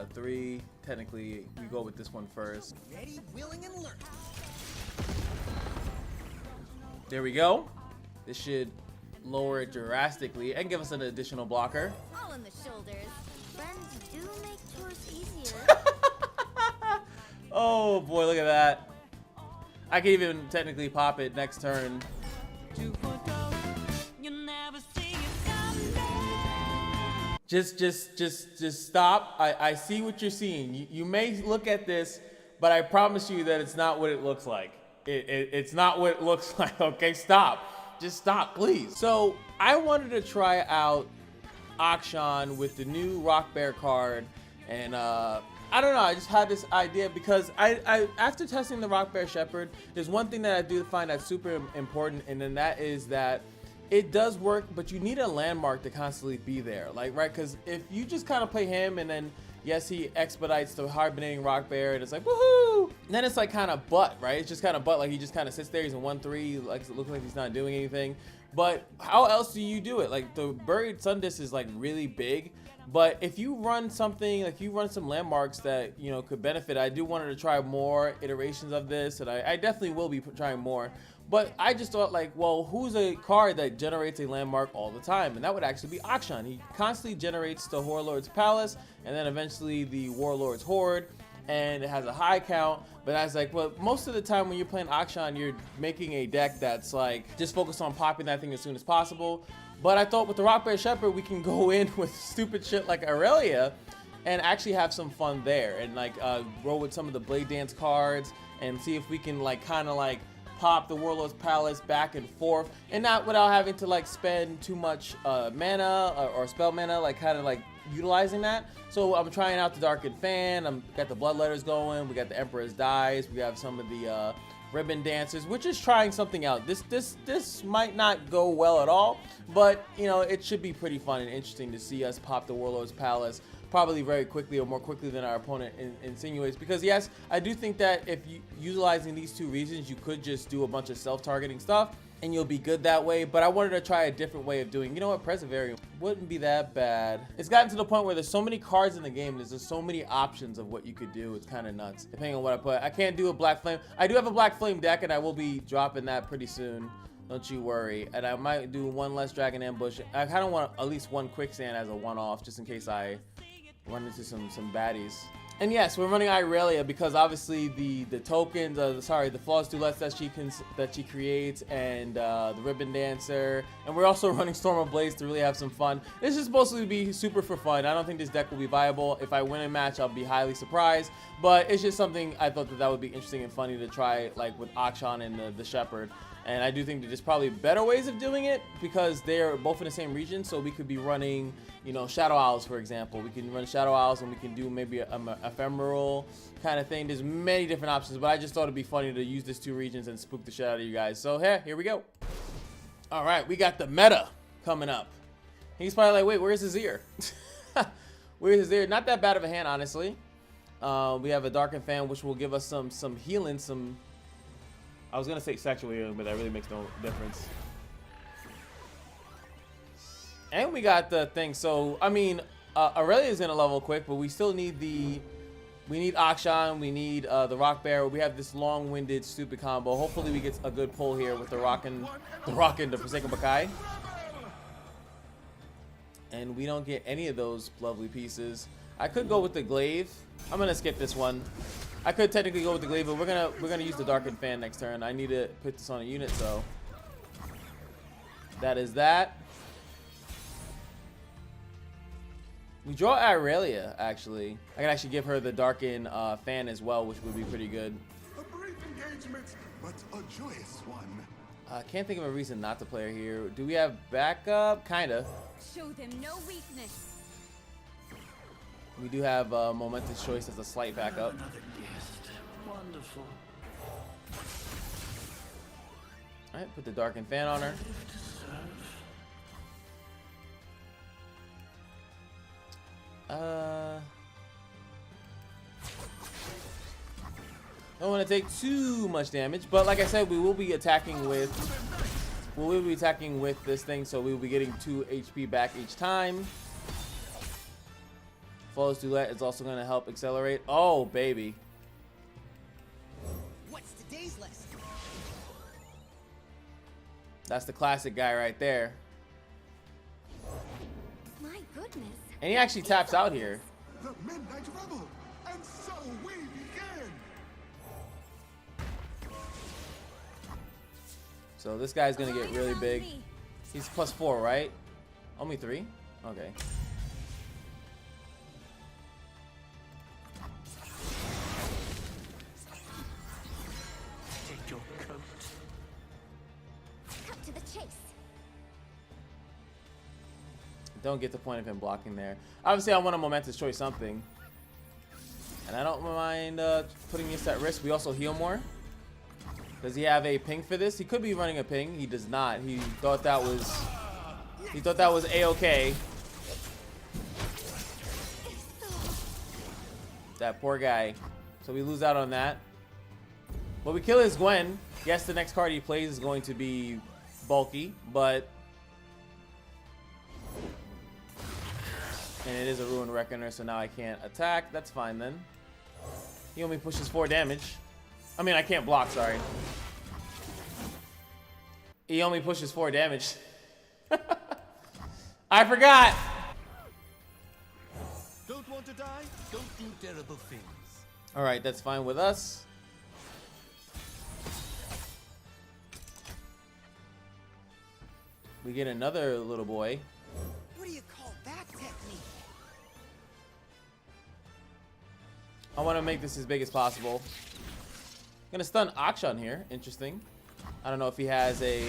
3. Technically, we go with this one first. Ready, willing, and alert. There we go. This should lower it drastically and give us an additional blocker. All in the shoulders. Friends do make chores easier. Oh boy, look at that. I can even technically pop it next turn. Just stop. I see what you're seeing. You may look at this, but I promise you that it's not what it looks like. It's not what it looks like, okay? Stop. Just stop, please. So I wanted to try out Akshan with the new Rockbear'd card, and I don't know, I just had this idea because I after testing the Rockbear'd Shepherd, there's one thing that I do find that's super important, and then that is that it does work, but you need a landmark to constantly be there, like, right? Because if you just kind of play him and then yes, he expedites the hibernating Rockbear'd, and it's like woohoo, and then it's like kind of butt, right? It's just kind of butt, like he just kind of sits there, he's in 1-3, like it looks like he's not doing anything. But how else do you do it? Like the buried sun disc is like really big, but if you run something, like you run some landmarks that, you know, could benefit, I do want to try more iterations of this, and I definitely will be trying more. But I just thought, like, well, who's a card that generates a landmark all the time? And that would actually be Akshan. He constantly generates the Warlord's Palace, and then eventually the Warlord's Horde, and it has a high count. But I was like, well, most of the time when you're playing Akshan, you're making a deck that's like just focused on popping that thing as soon as possible. But I thought with the Rockbear'd Shepherd, we can go in with stupid shit like Irelia and actually have some fun there, and like roll with some of the Blade Dance cards and see if we can like kind of like pop the Warlord's Palace back and forth, and not without having to like spend too much mana or spell mana, like kind of like utilizing that. So I'm trying out the Darkened Fan, I'm got the Bloodletters going, we got the Emperor's Dies, we have some of the Ribbon Dancers. We're just trying something out. This might not go well at all, but you know, it should be pretty fun and interesting to see us pop the Warlord's Palace probably very quickly, or more quickly than our opponent insinuates. Because yes, I do think that if you utilizing these two regions, you could just do a bunch of self-targeting stuff and you'll be good that way. But I wanted to try a different way of doing, you know what, Perseverium wouldn't be that bad. It's gotten to the point where there's so many cards in the game, there's just so many options of what you could do. It's kind of nuts, depending on what I put. I can't do a Black Flame. I do have a Black Flame deck, and I will be dropping that pretty soon. Don't you worry. And I might do one less Dragon Ambush. I kind of want at least one Quicksand as a one-off, just in case I run into some baddies. And yes, we're running Irelia because obviously the tokens, the Flawless Duelist that she creates, and the Ribbon Dancer, and we're also running Storm of Blaze to really have some fun. This is supposed to be super for fun. I don't think this deck will be viable. If I win a match, I'll be highly surprised, but it's just something I thought that would be interesting and funny to try, like with Akshan and the Shepherd. And I do think that there's probably better ways of doing it because they're both in the same region. So we could be running, you know, Shadow Owls, for example. We can run Shadow Owls, and we can do maybe a ephemeral kind of thing. There's many different options, but I just thought it'd be funny to use these two regions and spook the shit out of you guys. So here we go. All right, we got the meta coming up. He's probably like, wait, where's Azir? Where's Azir? Not that bad of a hand, honestly. We have a Darkened Fan, which will give us some healing, some... I was gonna say sexual healing, but that really makes no difference. And we got the thing. So I mean, Irelia is gonna level quick, but we still need we need Akshan, we need the Rockbear'd. We have this long-winded, stupid combo. Hopefully, we get a good pull here with the Rockin' the Forsaken Bakai. And we don't get any of those lovely pieces. I could go with the Glaive. I'm gonna skip this one. I could technically go with the Glaive, but we're gonna use the Darkened Fan next turn. I need to put this on a unit, so that is that. We draw Irelia, actually. I can actually give her the Darkened Fan as well, which would be pretty good. A brief engagement, but a joyous one. I can't think of a reason not to play her here. Do we have backup? Kinda. Show them no weakness. We do have Momentous Choice as a slight backup. Another guest. Wonderful. Alright, put the Darkened Fan on her. Don't want to take too much damage, but like I said, we will be attacking with this thing, so we will be getting 2 HP back each time. Flawless Duet is also going to help accelerate. Oh, baby. What's today's lesson? That's the classic guy right there. My goodness. And he actually taps out here. The Midnight Rebel, and so we begin. So this guy's going to get really big. Me. He's +4, right? Only 3? Okay. Take your coat. Cut to the chase. Don't get the point of him blocking there. Obviously, I want a momentous choice something. And I don't mind putting this at risk. We also heal more. Does he have a ping for this? He could be running a ping. He does not. He thought that was A-okay. That poor guy. So we lose out on that. But we kill his Gwen. Yes, the next card he plays is going to be bulky, but and it is a Ruin Reckoner, so now I can't attack. That's fine then. He only pushes 4 damage. I mean, I can't block, sorry. He only pushes 4 damage. I forgot! Don't want to die? Don't do terrible things. Alright, that's fine with us. We get another little boy. What do you call that technique? I want to make this as big as possible. Gonna stun Akshan here. Interesting. I don't know if he has a...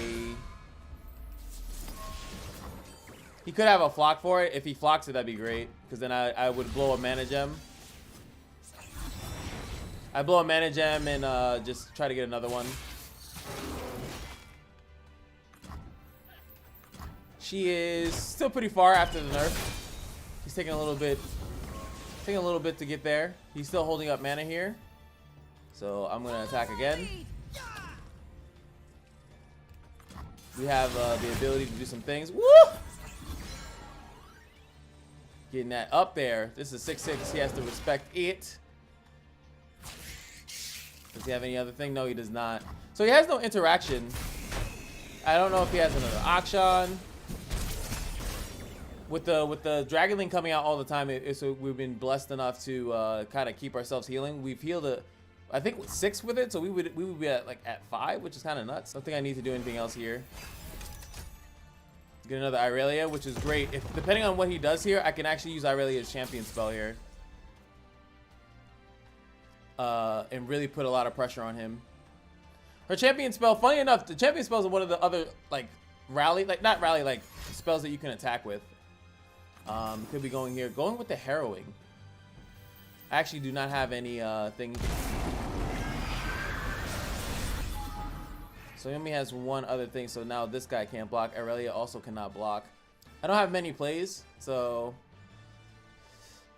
He could have a flock for it. If he flocks it, that'd be great. Because then I would blow a mana gem. I blow a mana gem and just try to get another one. She is still pretty far after the nerf. He's taking a little bit to get there. He's still holding up mana here. So I'm gonna attack again. We have the ability to do some things. Woo! Getting that up there. This is 6/6. He has to respect it. Does he have any other thing? No, he does not. So he has no interaction. I don't know if he has another Akshan. With the Dragon Link coming out all the time, so we've been blessed enough to kind of keep ourselves healing. We've healed I think 6 with it, so we would be at like at 5, which is kind of nuts. Don't think I need to do anything else here. Get another Irelia, which is great. If depending on what he does here, I can actually use Irelia's champion spell here. And really put a lot of pressure on him. Her champion spell, funny enough, the champion spells are one of the other like spells that you can attack with. Could be going here. Going with the harrowing. I actually do not have any thing. So he only has one other thing, so now this guy can't block. Irelia also cannot block. I don't have many plays, so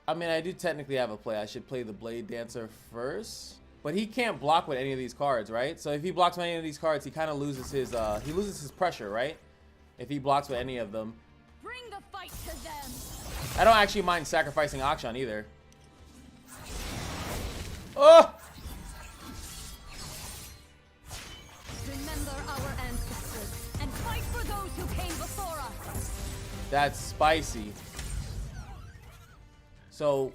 I mean I do technically have a play. I should play the Blade Dancer first. But he can't block with any of these cards, right? So if he blocks with any of these cards, he kind of loses his pressure, right? If he blocks with any of them. Bring the fight to them. I don't actually mind sacrificing Akshan either. Oh! Remember our ancestors and fight for those who came before us. That's spicy. So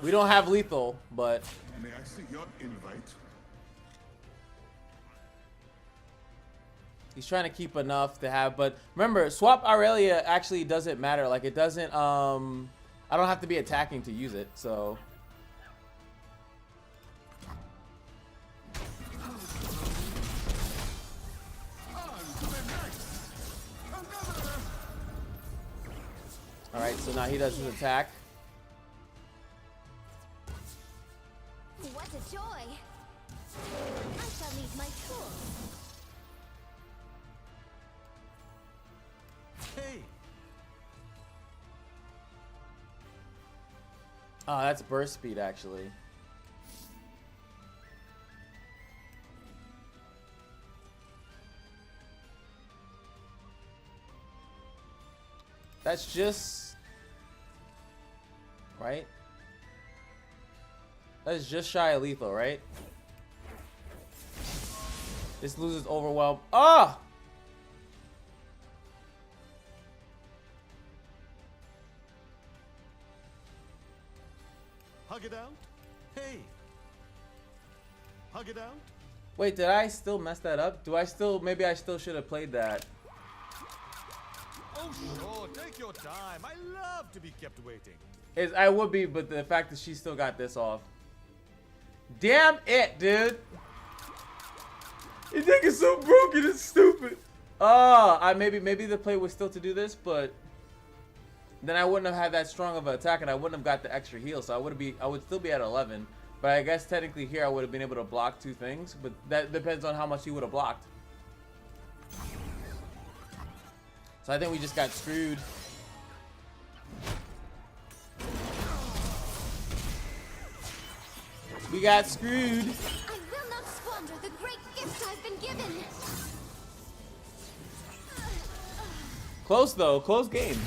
we don't have lethal, but May I see your invite? he's trying to keep enough to have. But remember, swap Irelia actually doesn't matter. Like it doesn't. I don't have to be attacking to use it. So. All right. So now he does his attack. What a joy. I shall need my tool. Hey, Oh, that's burst speed actually. That's just right? That's just shy of lethal, right? This loses overwhelm. Ah! Hug it out. Hey. Hug it out. Wait, did I still mess that up? Do I still, maybe I still should have played that. Oh, sure. Take your time. I love to be kept waiting. I would be, but the fact that she still got this off. Damn it, dude. You think it's so broken, it's stupid. Maybe the play was still to do this, but then I wouldn't have had that strong of an attack and I wouldn't have got the extra heal, so I would still be at 11. But I guess technically here I would have been able to block 2 things, but that depends on how much he would have blocked. So I think we just got screwed. We got screwed. I will not squander the great gift I've been given. Close though, close game.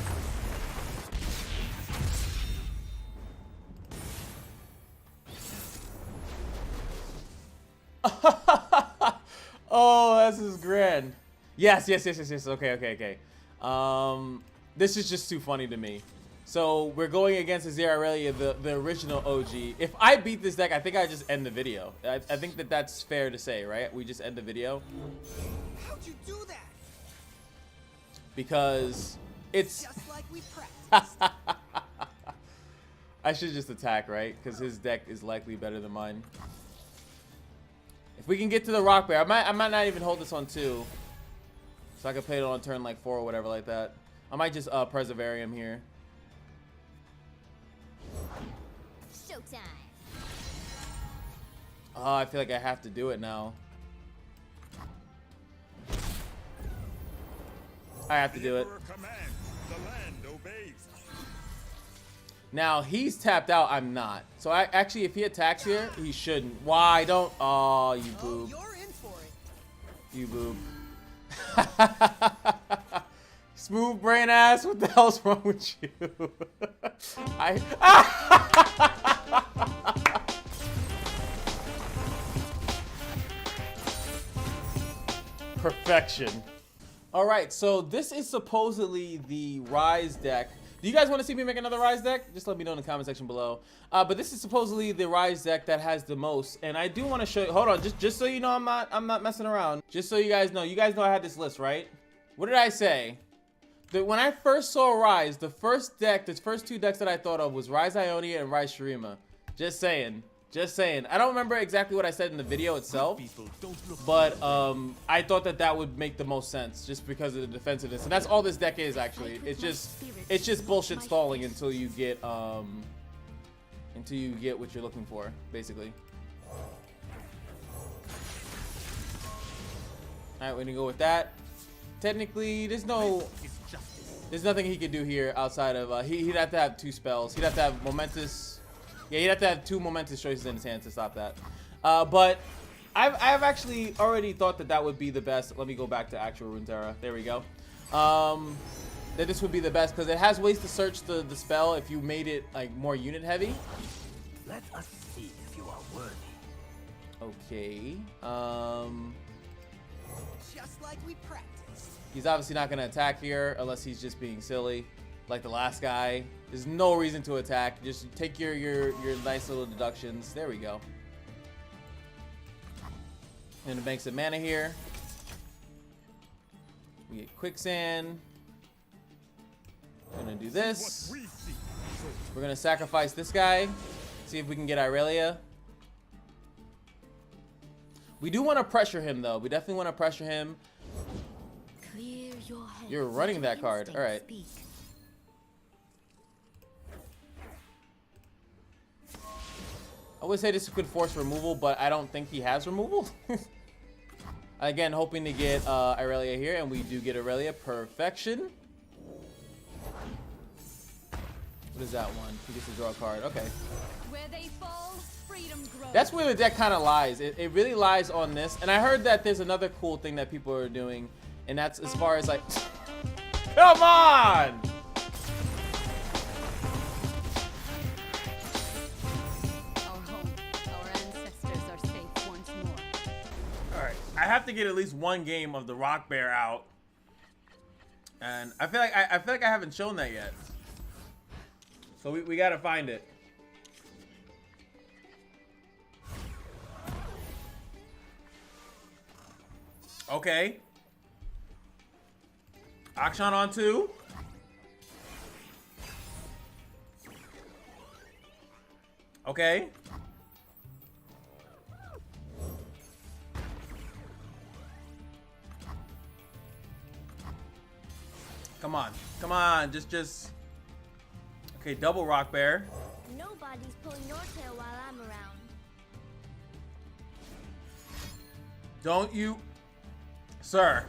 Oh, this is grand. Yes. Okay. This is just too funny to me. So we're going against Azir Irelia, the original OG. If I beat this deck, I think I just end the video. I think that's fair to say, right? We just end the video. How'd you do that? Because it's... Just like we practiced. I should just attack, right? Because his deck is likely better than mine. If we can get to the Rockbear'd, I might not even hold this on 2. So I can play it on turn like 4 or whatever like that. I might just Preservarium here. Showtime. Oh, I feel like I have to do it now. I have to do it. Now, he's tapped out. I'm not. So, actually, if he attacks here, he shouldn't. Why? Don't. Oh, you boob. You're in for it. You boob. Smooth brain ass. What the hell's wrong with you? Perfection. Alright, so this is supposedly the Ryze deck. Do you guys want to see me make another Ryze deck? Just let me know in the comment section below. But this is supposedly the Ryze deck that has the most. And I do want to show you, hold on, just so you know I'm not messing around. Just so you guys know I had this list, right? What did I say? That when I first saw Ryze, the first 2 decks that I thought of was Ryze Ionia and Ryze Shurima. Just saying. I don't remember exactly what I said in the video itself, but I thought that would make the most sense just because of the defensiveness, and that's all this deck is actually. It's just bullshit stalling until you get what you're looking for, basically. All right, we're gonna go with that. Technically, there's nothing he could do here outside of he'd have to have 2 spells. He'd have to have momentous. Yeah, he'd have to have 2 momentous choices in his hand to stop that. But I've actually already thought that would be the best. Let me go back to actual Runeterra. There we go. That this would be the best because it has ways to search the spell if you made it like more unit heavy. Let us see if you are worthy. Okay. Just like we practiced. He's obviously not going to attack here unless he's just being silly. Like the last guy. There's no reason to attack. Just take your nice little deductions. There we go. And bank some mana here. We get quicksand. We're gonna do this. We're gonna sacrifice this guy. See if we can get Irelia. We do want to pressure him though. We definitely want to pressure him. Clear your head. You're running that card. All right. I would say this could force removal, but I don't think he has removal. Again, hoping to get Irelia here, and we do get Irelia. Perfection. What is that one? He gets to draw a card. Okay. Where they fall, freedom grows. That's where the deck kind of lies. It really lies on this. And I heard that there's another cool thing that people are doing, and that's as far as like... Come on! I have to get at least one game of the Rockbear'd out. And I feel like I haven't shown that yet. So we gotta find it. Okay. Akshan on 2. Okay. Come on. Come on. Just. Okay, double Rockbear'd. Nobody's pulling your tail while I'm around. Don't you. Sir.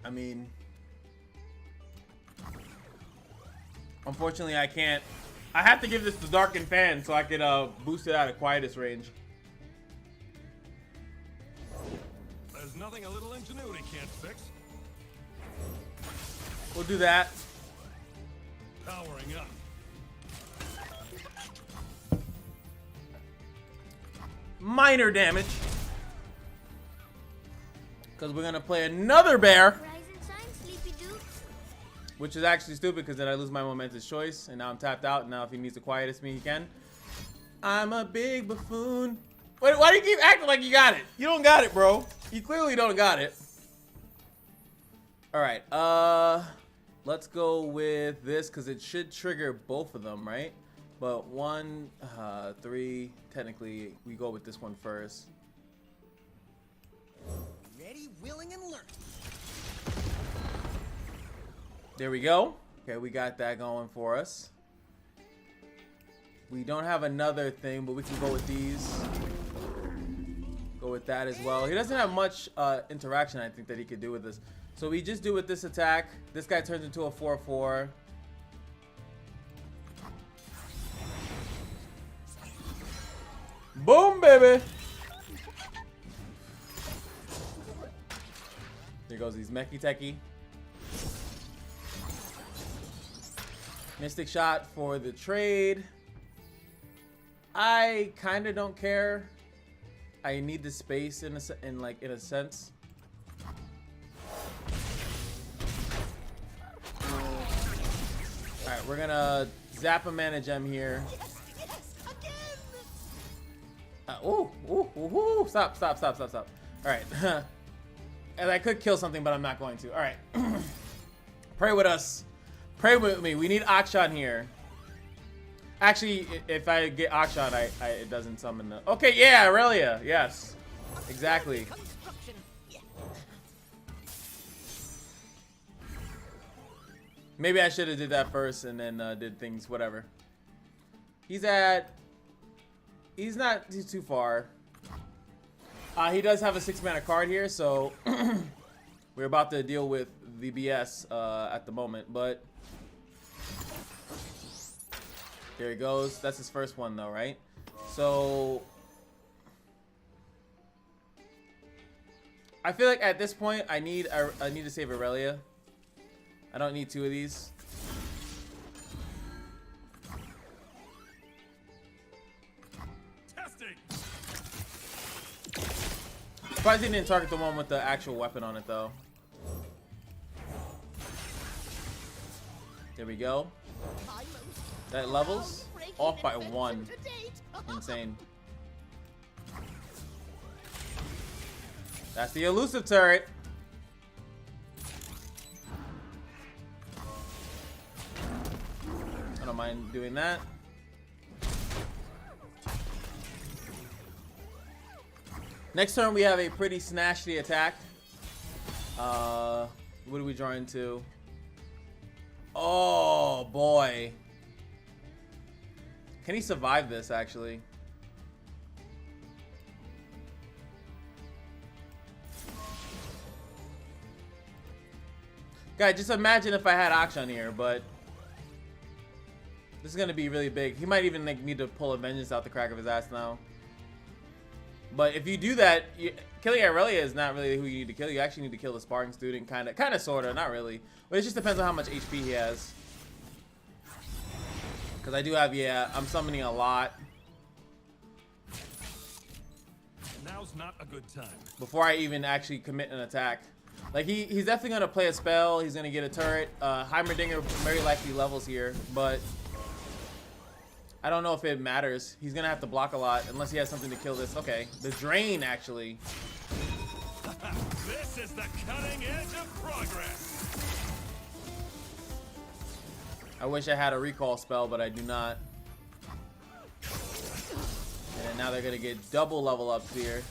I mean. Unfortunately, I can't. I have to give this to Darken Fan so I could boost it out of quietest range. There's nothing a little ingenuity can't fix. We'll do that. Powering up. Minor damage. Because we're going to play another bear. Rise and shine, sleepy dukes. Which is actually stupid because then I lose my momentous choice. And now I'm tapped out. And now if he needs to quietest me, he can. I'm a big buffoon. Wait, why do you keep acting like you got it? You don't got it, bro. You clearly don't got it. Alright, let's go with this because it should trigger both of them, right? But 1, 3, technically, we go with this one first. Ready, willing, and learning. There we go. Okay, we got that going for us. We don't have another thing, but we can go with these. Go with that as well. He doesn't have much interaction, I think, that he could do with this. So we just do with this attack. This guy turns into a 4/4. Boom, baby. There goes these Meki Teki. Mystic Shot for the trade. I kind of don't care. I need the space in a sense. All right, we're gonna zap a mana gem here. Yes, again. Ooh, stop. All right, and I could kill something, but I'm not going to. All right, pray with us. Pray with me. We need Akshan here. Actually, if I get Akshan, it doesn't summon the. Okay, yeah, Irelia. Yes, exactly. Construction. Yeah. Maybe I should have did that first and then did things, whatever. He's not too far. He does have a 6-mana card here, so we're about to deal with the BS at the moment, but there he goes. That's his first one though, right? So I feel like at this point I need to save Irelia. I don't need 2 of these. Testing. Surprised he didn't target the one with the actual weapon on it though. There we go. That levels off by 1. Insane. That's the elusive turret. I don't mind doing that. Next turn we have a pretty snatchy attack. What do we draw into? Oh boy. Can he survive this actually? Guys, just imagine if I had Akshan here, but this is gonna be really big. He might even like need to pull a vengeance out the crack of his ass now. But if you do that, killing Irelia is not really who you need to kill. You actually need to kill the sparring student, kind of, sorta, not really. But it just depends on how much HP he has. Because I do have, yeah, I'm summoning a lot. Now's not a good time. Before I even actually commit an attack. Like, he's definitely going to play a spell. He's going to get a turret. Heimerdinger very likely levels here, but I don't know if it matters. He's going to have to block a lot unless he has something to kill this. Okay, the drain, actually. This is the cutting edge of progress. I wish I had a recall spell, but I do not. And now they're going to get double level ups here.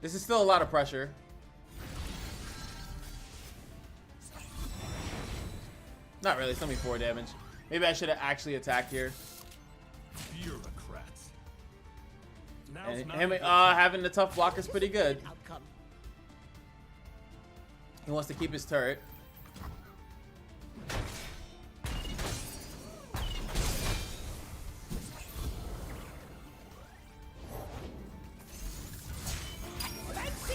This is still a lot of pressure. Not really, it's only 4 damage. Maybe I should have actually attacked here. Bureaucrats. And him having the tough block is pretty good. Outcome. He wants to keep his turret.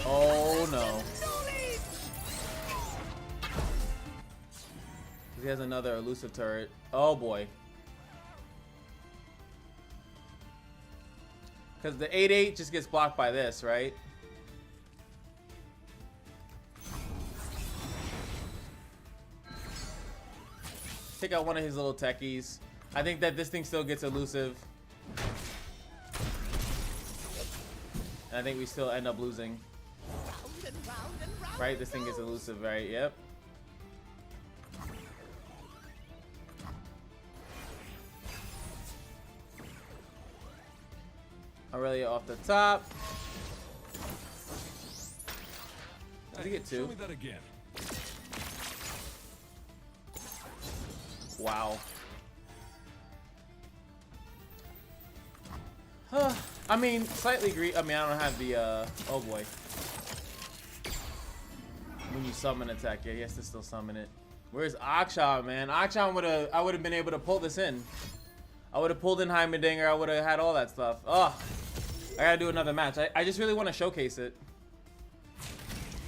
Oh no. He has another elusive turret. Oh boy. Because the 8/8 just gets blocked by this, right? Take out one of his little techies. I think that this thing still gets elusive. And I think we still end up losing. Right? This thing gets elusive, right? Yep. Aurelia off the top. Did he get 2? Show me that again. Wow. I mean, slightly I mean, I don't have the, oh boy. When you summon attack, yeah, he has to still summon it. Where's Akshan, man? Akshan I would have been able to pull this in. I would have pulled in Heimerdinger. I would have had all that stuff. Ugh. I gotta do another match. I just really want to showcase it.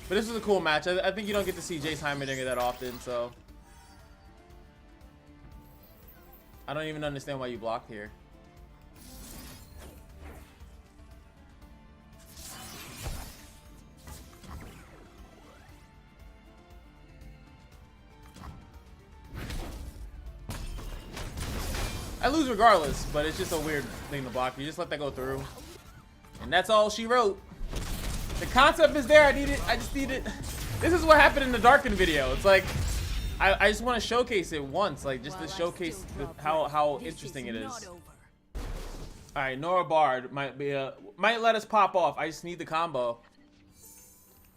But this is a cool match. I think you don't get to see Jayce Heimerdinger that often, so. I don't even understand why you blocked here. I lose regardless, but it's just a weird thing to block. You just let that go through. And that's all she wrote. The concept is there. I just need it. This is what happened in the Darken video. It's like, I just want to showcase it once, like just to showcase how interesting it is. All right, Norra Bard might let us pop off. I just need the combo.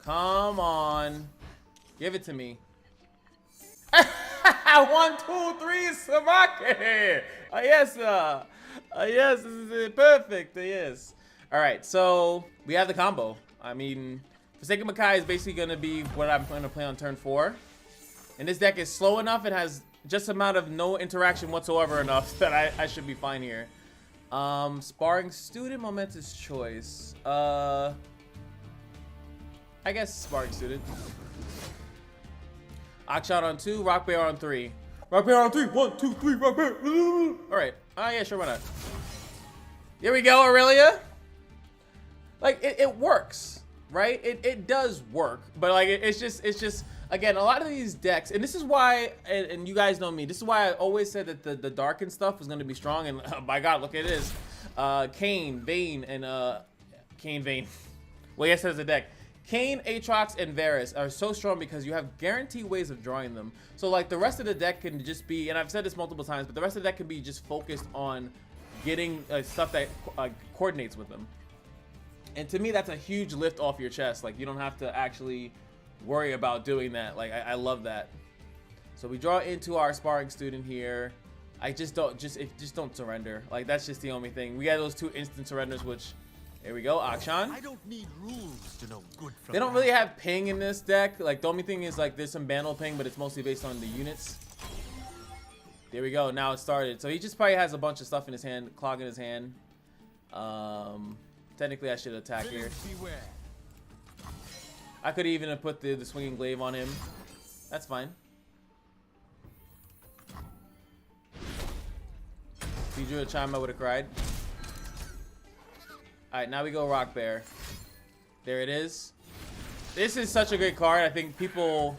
Come on, give it to me. 1, 2, 3, Samake. Yes, yes, this is it. Perfect. Yes. All right, so we have the combo. I mean, Forsaken Makai is basically going to be what I'm going to play on turn 4. And this deck is slow enough. It has just amount of no interaction whatsoever enough that I should be fine here. Sparring Student, Momentous Choice. I guess Sparring Student. Akshan on 2, Rockbear'd on 3. Rockbear'd on 3. 1, 2, 3, Rockbear'd. All right. Yeah, sure, why not? Here we go, Aurelia. Like it works, right? It does work, but like it's just again, a lot of these decks, and this is why, and you guys know me, this is why I always said that the Darken stuff was going to be strong, and by God, look at this. Kayn, Vayne, and Kayn, Vayne. Well, yes, as a deck. Kayn, Aatrox, and Varus are so strong because you have guaranteed ways of drawing them. So like the rest of the deck can just be, and I've said this multiple times, but the rest of the deck can be just focused on getting stuff that coordinates with them. And to me, that's a huge lift off your chest. Like, you don't have to actually worry about doing that. Like, I love that. So we draw into our Sparring Student here. I just don't surrender. Like, that's just the only thing. We got those 2 instant surrenders, which, there we go, Akshan. I don't need rules to know good from They don't really have ping in this deck. Like, the only thing is, like, there's some bundle ping, but it's mostly based on the units. There we go. Now it started. So he just probably has a bunch of stuff in his hand, clogging his hand. Technically, I should attack here. I could even have put the swinging glaive on him. That's fine. If he drew a chime, I would have cried. Alright, now we go Rockbear. There it is. This is such a great card. I think people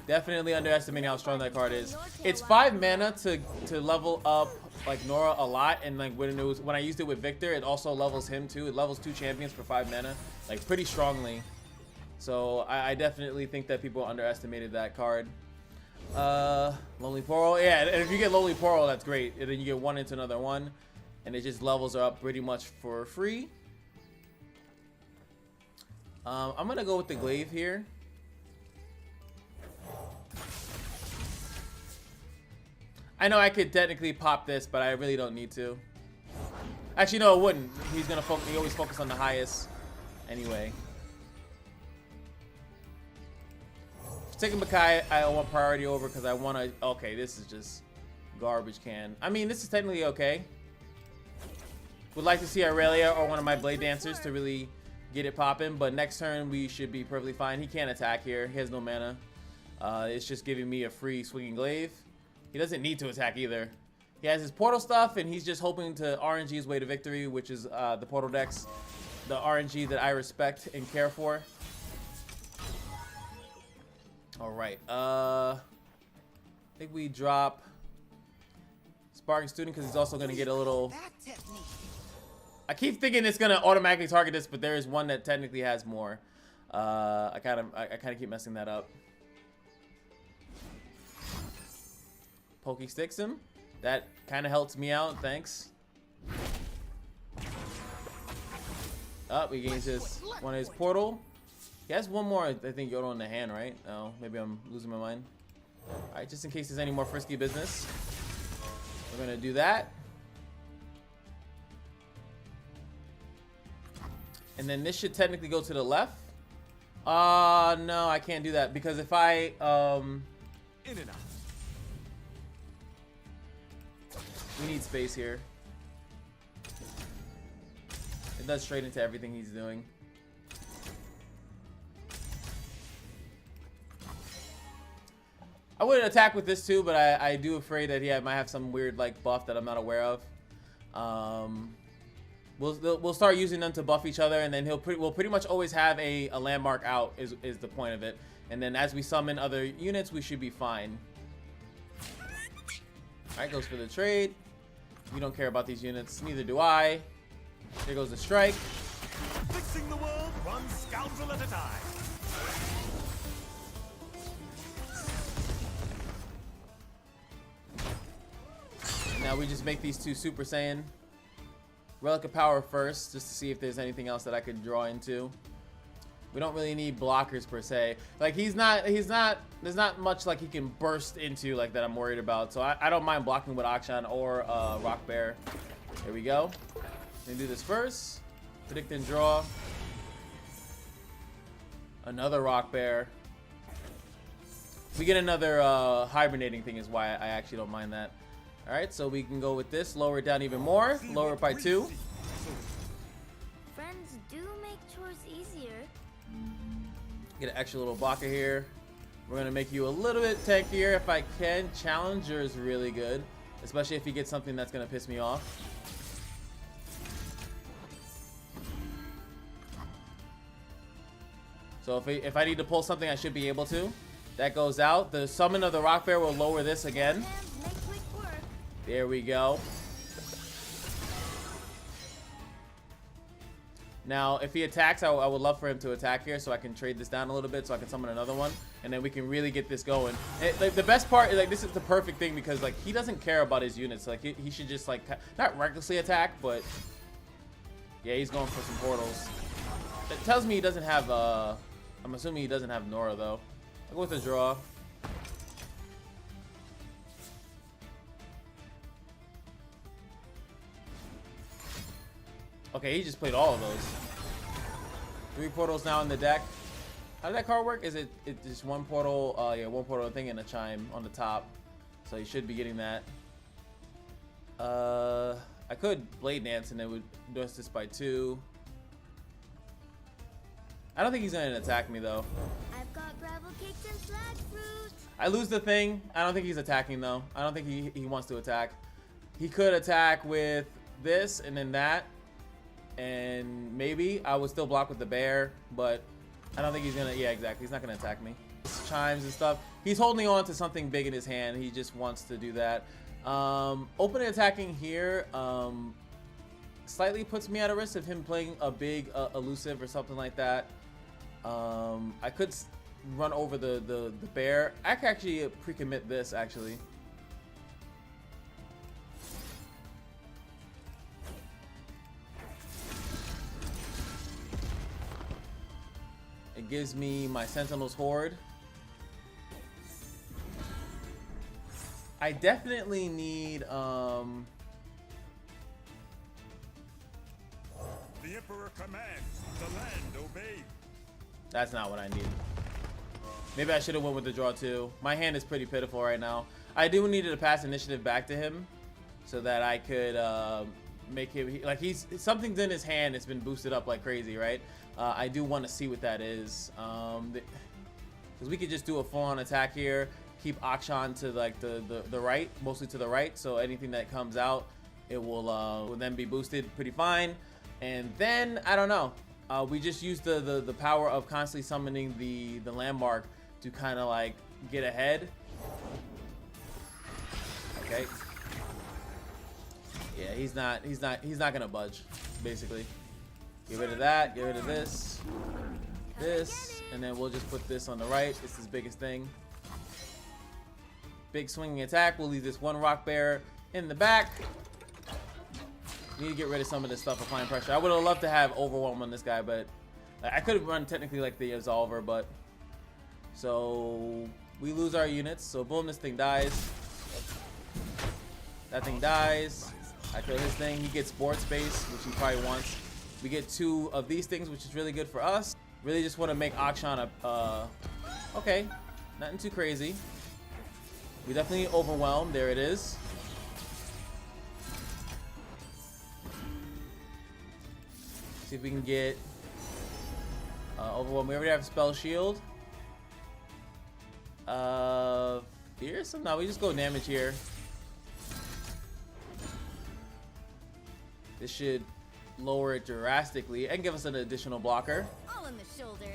definitely underestimating how strong that card is. It's 5 mana to level up like Norra a lot, and like when I used it with Victor, it also levels him too. It levels 2 champions for 5 mana, like pretty strongly. So I definitely think that people underestimated that card. Lonely Portal, yeah. And if you get Lonely Portal, that's great. And then you get 1 into another 1, and it just levels her up pretty much for free. I'm gonna go with the glaive here. I know I could technically pop this, but I really don't need to. Actually, no, it wouldn't. He's gonna focus. He always focus on the highest, anyway. Taking Makai, I want priority over because I want to. Okay, this is just garbage can. I mean, this is technically okay. Would like to see Irelia or one of my Blade Dancers to really get it popping, but next turn we should be perfectly fine. He can't attack here. He has no mana. It's just giving me a free swinging glaive. He doesn't need to attack either. He has his portal stuff, and he's just hoping to RNG his way to victory, which is the portal decks, the RNG that I respect and care for. All right. I think we drop Sparking Student because he's also going to get a little. That technique. I keep thinking it's going to automatically target this, but there is one that technically has more. I kind of keep messing that up. Pokey sticks him. That kind of helps me out. Thanks. Oh, we gained his one of his portal. He has one more, I think, Yodel in the hand, right? No, maybe I'm losing my mind. All right, just in case there's any more frisky business, we're gonna do that. And then this should technically go to the left. No, I can't do that because if I In and out. we need space here. It does straight into everything he's doing. I would attack with this too, but I do afraid that he might have some weird like buff that I'm not aware of. We'll start using them to buff each other, and then we'll pretty much always have a landmark out is the point of it. And then as we summon other units, we should be fine. Alright, goes for the trade. We don't care about these units, neither do I. There goes the strike. Fixing the world one scoundrel at a time. Now we just make these 2 Super Saiyan. Relic of Power first, just to see if there's anything else that I could draw into. We don't really need blockers per se. Like there's not much like he can burst into like that I'm worried about. So I don't mind blocking with Akshan or Rockbear'd. There we go. Gonna do this first. Predict and draw. Another Rockbear'd. We get another hibernating thing is why I actually don't mind that. Alright, so we can go with this, lower it down even more, lower it by 2. Friends do make chores easier. Get an extra little blocker here. We're gonna make you a little bit tankier if I can. Challenger is really good, especially if he gets something that's gonna piss me off. So if I need to pull something, I should be able to. That goes out. The summon of the Rockbear'd will lower this again. There we go. Now, if he attacks, I would love for him to attack here so I can trade this down a little bit so I can summon another one. And then we can really get this going. Like, the best part, like, this is the perfect thing because, like, he doesn't care about his units. Like, he should just, like, not recklessly attack, but... Yeah, he's going for some portals. It tells me he doesn't have, I'm assuming he doesn't have Norra, though. I'll go with a draw. Okay, he just played all of those. 3 portals now in the deck. How did that card work? Is it just 1 portal? Yeah, 1 portal thing and a chime on the top. So he should be getting that. I could Blade Dance and it would do this by 2. I don't think he's gonna attack me though. I've got travel cakes and flag fruit. I lose the thing. I don't think he's attacking though. I don't think he wants to attack. He could attack with this and then that. And maybe I would still block with the bear, but I don't think he's gonna, yeah, exactly. He's not gonna attack me. Chimes and stuff. He's holding on to something big in his hand. He just wants to do that. Open attacking here slightly puts me at a risk of him playing a big elusive or something like that. I could run over the bear. I could actually pre-commit this actually. It gives me my Sentinel's Horde. I definitely need The Emperor commands, the land obey. That's not what I need. Maybe I should have went with the draw too. My hand is pretty pitiful right now. I do need to pass initiative back to him so that I could make him, like, something's in his hand. It's been boosted up like crazy, right? I do want to see what that is, because we could just do a full-on attack here. Keep Akshan to like the right, mostly to the right. So anything that comes out, it will then be boosted pretty fine. And then I don't know. We just use the power of constantly summoning the landmark to kind of like get ahead. Okay. Yeah, he's not gonna budge. Basically, get rid of that. Get rid of this, and then we'll just put this on the right. It's his biggest thing. Big swinging attack. We'll leave this one Rockbear'd in the back. Need to get rid of some of this stuff, applying pressure. I would have loved to have overwhelm on this guy, but I could have run technically like the Absolver, but so we lose our units. So boom, this thing dies. That thing dies. I kill his thing. He gets board space, which he probably wants. We get 2 of these things, which is really good for us. Really just want to make Akshan a okay, nothing too crazy. We definitely overwhelmed. There it is. See if we can get overwhelmed. We already have spell shield. Fearsome? No, we just go damage here. This should lower it drastically and give us an additional blocker. All in the shoulders.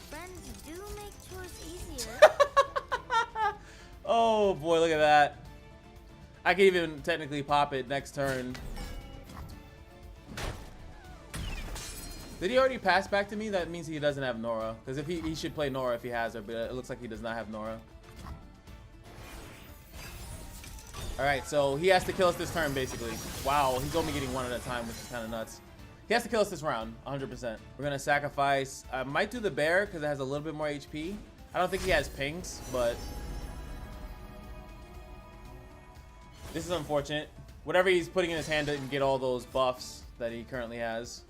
Friends do make chores easier. Oh boy, look at that. I can even technically pop it next turn. Did he already pass back to me? That means he doesn't have Norra. Because if he should play Norra if he has her, but it looks like he does not have Norra. Alright, so he has to kill us this turn basically. Wow, he's only getting 1 at a time, which is kind of nuts. He has to kill us this round, 100%. We're going to sacrifice. I might do the bear because it has a little bit more HP. I don't think he has pings, but this is unfortunate. Whatever he's putting in his hand didn't get all those buffs that he currently has.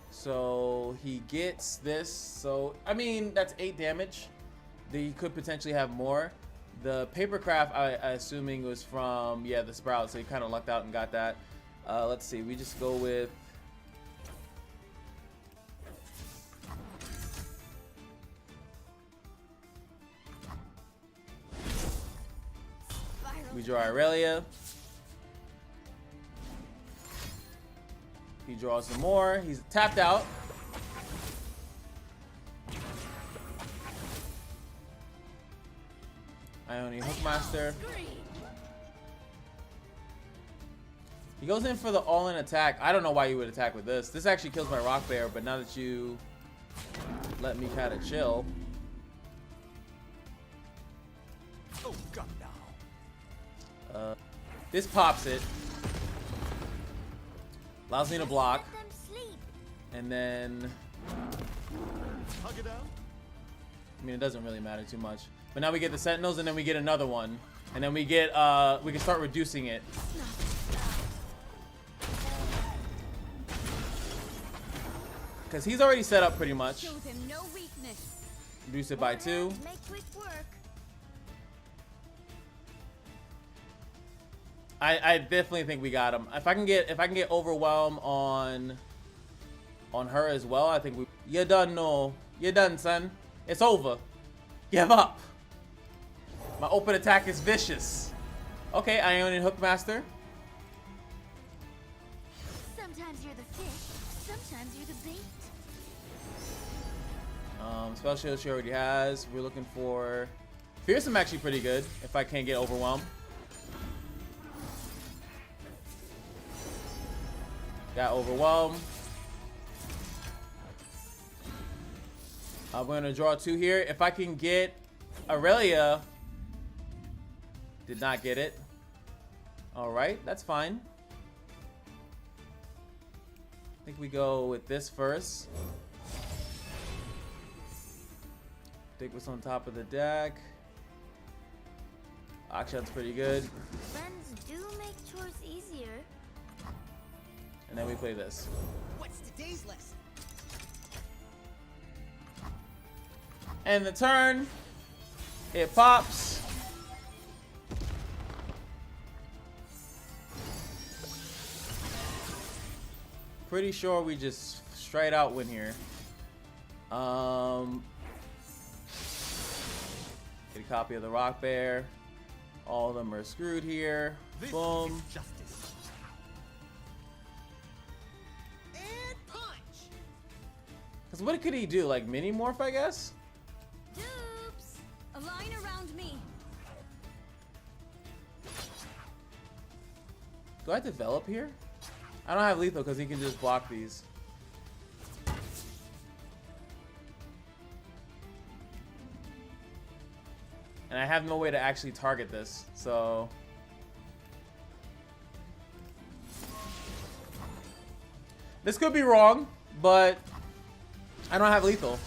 So he gets this. So, I mean, that's 8 damage. He could potentially have more. The papercraft, I assuming, was from, yeah, the sprout. So he kind of lucked out and got that. Let's see. We just go with... We draw Irelia. He draws some more. He's tapped out. Ione Hookmaster. He goes in for the all-in attack. I don't know why you would attack with this. This actually kills my Rockbear'd, but now that you let me kind of chill. Oh, God, now. This pops it. Allows me to block. Let them sleep. And then, Hug it out. I mean, it doesn't really matter too much. But now we get the Sentinels, and then we get another one. And then we get, we can start reducing it. Because he's already set up pretty much. Show them no weakness. Reduce it by 2. Make quick work. I definitely think we got him. If I can get overwhelm on on her as well. I think you're done, no. You're done, son. It's over. Give up. My open attack is vicious. Okay, Ionian Hookmaster. Sometimes you're the fish, sometimes you're the bait. Spell shield she already has. We're looking for Fearsome, actually pretty good if I can't get overwhelmed. Got overwhelmed. We're gonna draw 2 here. If I can get Irelia, did not get it. All right, that's fine. I think we go with this first. Think what's on top of the deck. Akshant's pretty good. Friends do make chores easier. And then we play this. What's today's lesson? And the turn, it pops. Pretty sure we just straight out win here. Get a copy of the Rockbear'd. All of them are screwed here. This Boom. is justice. And punch! Cause what could he do? Like mini morph, I guess? Dupes! Align around me. Do I develop here? I don't have lethal because he can just block these. And I have no way to actually target this, so... This could be wrong, but I don't have lethal.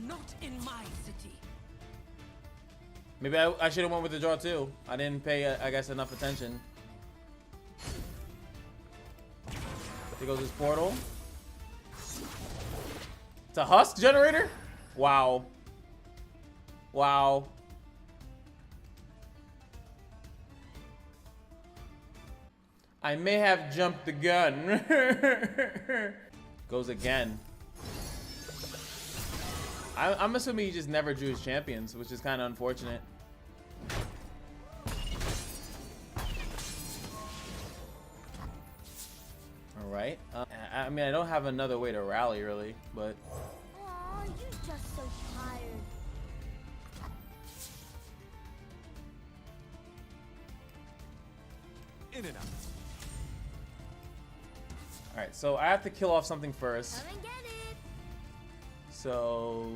Not in my city. Maybe I should have went with the draw too. I didn't pay, I guess, enough attention. There goes his portal. It's a husk generator? Wow. Wow. I may have jumped the gun. Goes again. I'm assuming he just never drew his champions, which is kind of unfortunate. Alright. I mean, I don't have another way to rally, really, but... Aw, you're just so tired. In and out. Alright, so I have to kill off something first. Come and get it. So...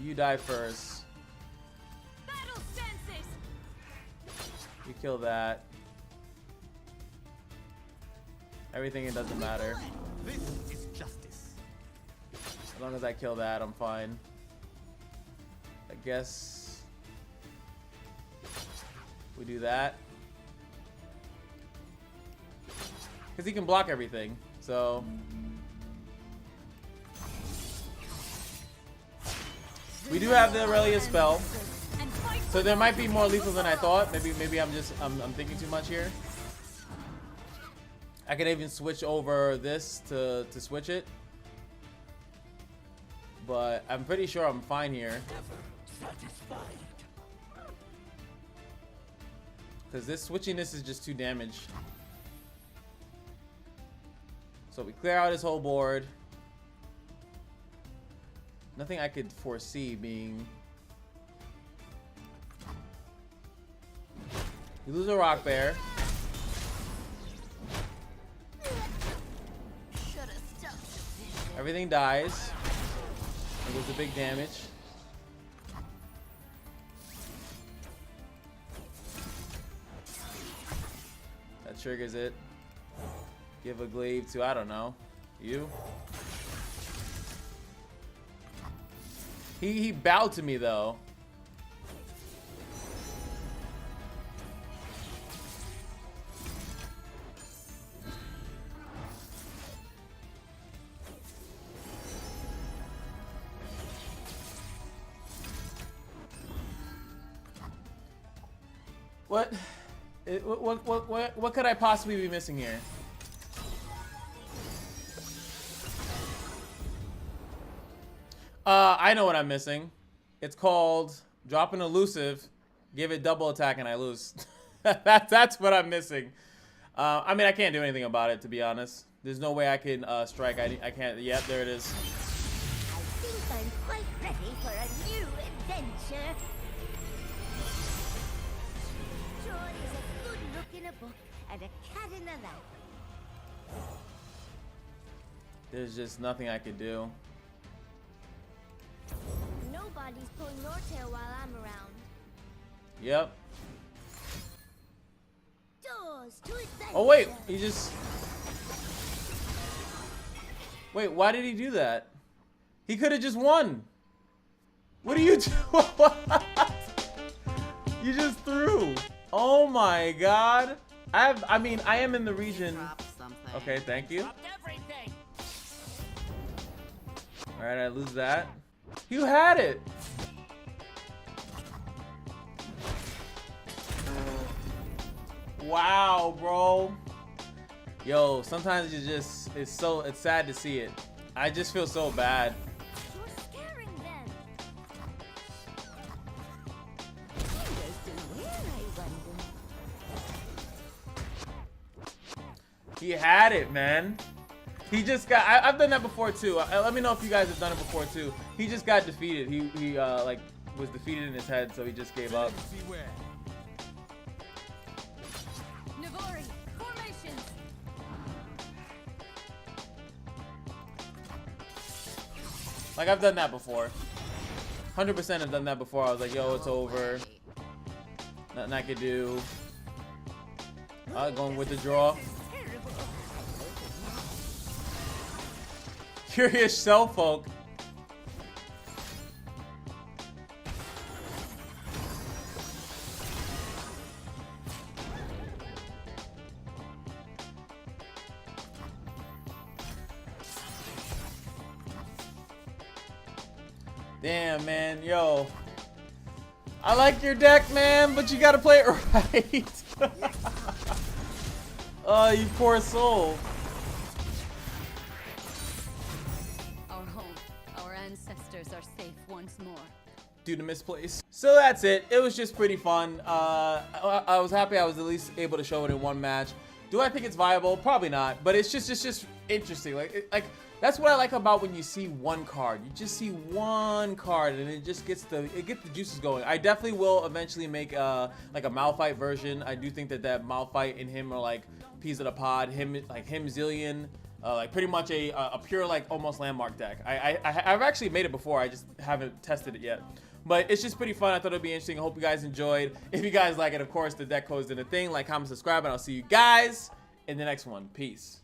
You die first. Battle stances. You kill that. Everything, it doesn't matter. This is justice. As long as I kill that, I'm fine. I guess... We do that. Because he can block everything, so... We do have the IRELIA'S spell, so there might be more lethal than I thought. Maybe I'm thinking too much here. I could even switch over this to switch it, but I'm pretty sure I'm fine here. Because this switching this is just too damage. So we clear out his whole board. Nothing I could foresee being... We lose a Rockbear'd. Everything dies. It was a big damage. That triggers it. Give a glaive to, I don't know, you. He bowed to me though. What What could I possibly be missing here? I know what I'm missing. It's called drop an elusive, give it double attack, and I lose. That's what I'm missing. I mean, I can't do anything about it, to be honest. There's no way I can strike. I can't. Yep, there it is. I think I'm quite ready for a new adventure. Joy is a good look in a book and a cat in the lap. There's just nothing I could do. Nobody's pulling Norra while I'm around. Yep. Doors to adventure. Oh wait, he just. Wait, why did he do that? He could have just won. What are you doing? You just threw. Oh my god. I mean, I am in the region. Okay, thank you. All right, I lose that. You had it. Wow, bro. Yo, sometimes it's sad to see it. I just feel so bad. You're scaring them. He had it, man. He just got. I've done that before too. Let me know if you guys have done it before too. He just got defeated. He like was defeated in his head, so he just gave up. Beware. Navori, formations. Like I've done that before. 100% have done that before. I was like, yo, it's over. Nothing I could do. Going with the draw. Curious cell folk. Damn, man, yo. I like your deck, man, but you gotta play it right. Oh, you poor soul. Our home, our ancestors are safe once more. Due to misplace. So that's it. It was just pretty fun. I was happy I was at least able to show it in one match. Do I think it's viable? Probably not. But it's just interesting. Like that's what I like about when you see one card. You just see one card and it just gets the juices going. I definitely will eventually make like a Malphite version. I do think that Malphite and him are like peas in a pod. Him Zillion. Like pretty much a pure like almost landmark deck. I've actually made it before. I just haven't tested it yet. But it's just pretty fun. I thought it'd be interesting. I hope you guys enjoyed. If you guys like it, of course, the deck code's in a thing. Like, comment, subscribe, and I'll see you guys in the next one. Peace.